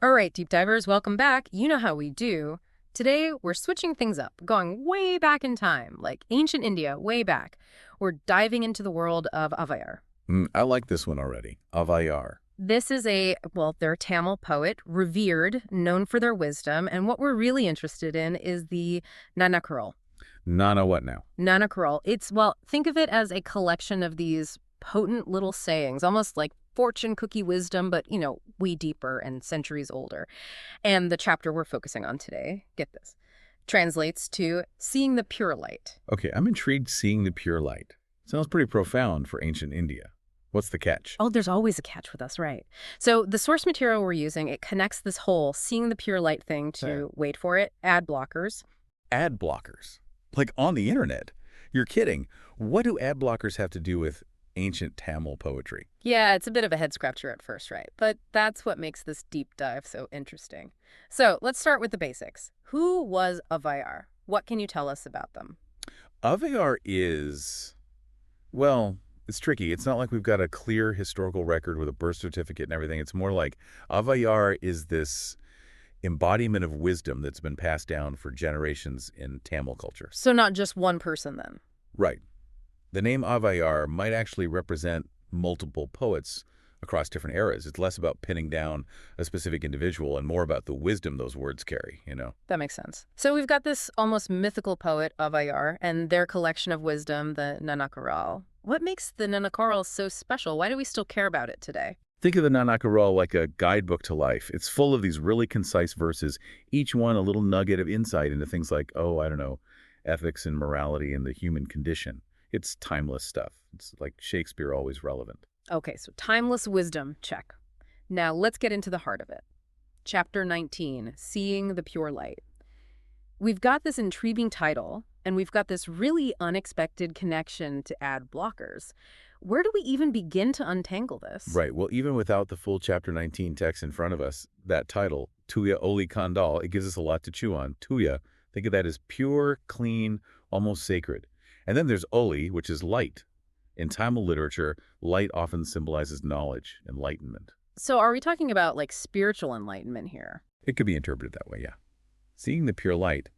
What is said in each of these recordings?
All right, deep divers, welcome back. You know how we do. Today, we're switching things up, going way back in time, like ancient India, way back. We're diving into the world of Avayar. I like this one already. Avayar. This is they're a Tamil poet, revered, known for their wisdom, and what we're really interested in is the Nanakural. Nana what now? Nanakural, think of it as a collection of these potent little sayings, almost like fortune cookie wisdom, but, way deeper and centuries older. And the chapter we're focusing on today, get this, translates to seeing the pure light. Okay, I'm intrigued seeing the pure light. Sounds pretty profound for ancient India. What's the catch? Oh, there's always a catch with us, right? So the source material we're using, it connects this whole seeing the pure light thing to, wait for it, ad blockers. Ad blockers. Like on the internet. You're kidding. What do ad blockers have to do with ancient Tamil poetry? Yeah, it's a bit of a head scratcher at first, right? But that's what makes this deep dive so interesting. So let's start with the basics. Who was Avayar? What can you tell us about them? Avayar is, well, it's tricky. It's not like we've got a clear historical record with a birth certificate and everything. It's more like Avayar is this embodiment of wisdom that's been passed down for generations in Tamil culture. So not just one person then? Right. The name Avayar might actually represent multiple poets across different eras. It's less about pinning down a specific individual and more about the wisdom those words carry, That makes sense. So we've got this almost mythical poet, Avayar, and their collection of wisdom, the Nanakaral. What makes the Nanakaral so special? Why do we still care about it today? Think of the Nanakaral like a guidebook to life. It's full of these really concise verses, each one a little nugget of insight into things like, ethics and morality and the human condition. It's timeless stuff. It's like Shakespeare, always relevant. Okay, so timeless wisdom, check. Now let's get into the heart of it. Chapter 19, Seeing the Pure Light. We've got this intriguing title, and we've got this really unexpected connection to ad blockers. Where do we even begin to untangle this? Right. Well, even without the full Chapter 19 text in front of us, that title, Tuya Oli Kandal, it gives us a lot to chew on. Tuya, think of that as pure, clean, almost sacred. And then there's Oli, which is light. In Tamil literature, light often symbolizes knowledge, enlightenment. So are we talking about like spiritual enlightenment here? It could be interpreted that way, yeah. Seeing the pure light,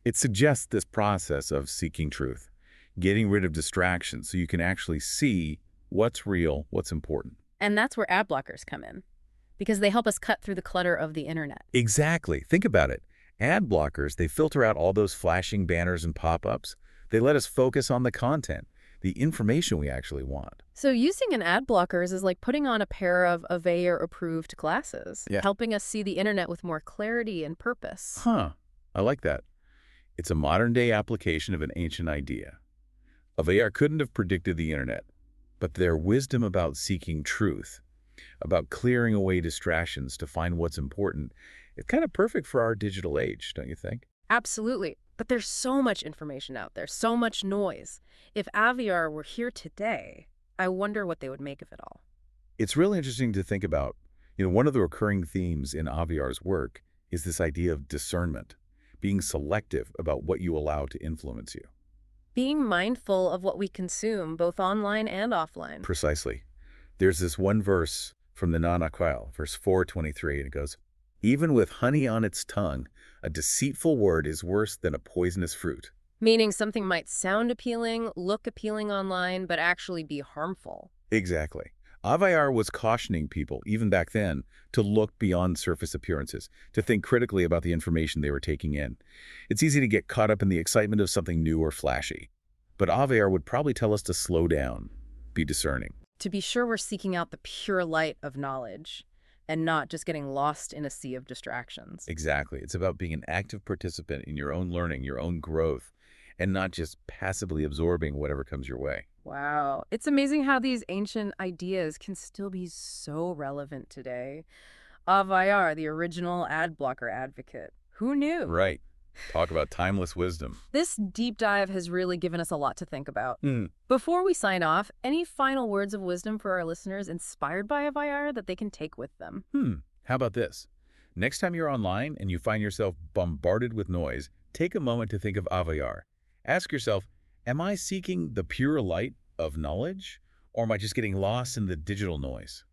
it suggests this process of seeking truth, getting rid of distractions so you can actually see what's real, what's important. And that's where ad blockers come in, because they help us cut through the clutter of the internet. Exactly. Think about it. Ad blockers, they filter out all those flashing banners and pop-ups. They let us focus on the content, the information we actually want. So using an ad blockers is like putting on a pair of Avayer-approved glasses, Yeah. helping us see the internet with more clarity and purpose. Huh. I like that. It's a modern-day application of an ancient idea. Avayar couldn't have predicted the internet, but their wisdom about seeking truth, about clearing away distractions to find what's important, it's kind of perfect for our digital age, don't you think? Absolutely. But there's so much information out there, so much noise. If Avayar were here today, I wonder what they would make of it all. It's really interesting to think about. One of the recurring themes in Avayar's work is this idea of discernment, being selective about what you allow to influence you. Being mindful of what we consume, both online and offline. Precisely. There's this one verse from the Nanakwal, verse 423, and it goes, "Even with honey on its tongue, a deceitful word is worse than a poisonous fruit." Meaning something might sound appealing, look appealing online, but actually be harmful. Exactly. Avayar was cautioning people, even back then, to look beyond surface appearances, to think critically about the information they were taking in. It's easy to get caught up in the excitement of something new or flashy. But Avayar would probably tell us to slow down, be discerning. To be sure we're seeking out the pure light of knowledge and not just getting lost in a sea of distractions. Exactly. It's about being an active participant in your own learning, your own growth, and not just passively absorbing whatever comes your way. Wow. It's amazing how these ancient ideas can still be so relevant today. Avayar, the original ad blocker advocate. Who knew? Right. Talk about timeless wisdom. This deep dive has really given us a lot to think about. Before we sign off, any final words of wisdom for our listeners inspired by Avayar that they can take with them? How about this? Next time you're online and you find yourself bombarded with noise, take a moment to think of Avayar. Ask yourself, am I seeking the pure light of knowledge, or am I just getting lost in the digital noise?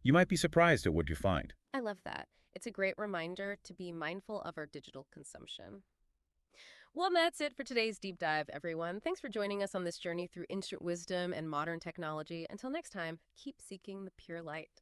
You might be surprised at what you find. I love that. It's a great reminder to be mindful of our digital consumption. Well, that's it for today's deep dive, everyone. Thanks for joining us on this journey through ancient wisdom and modern technology. Until next time, keep seeking the pure light.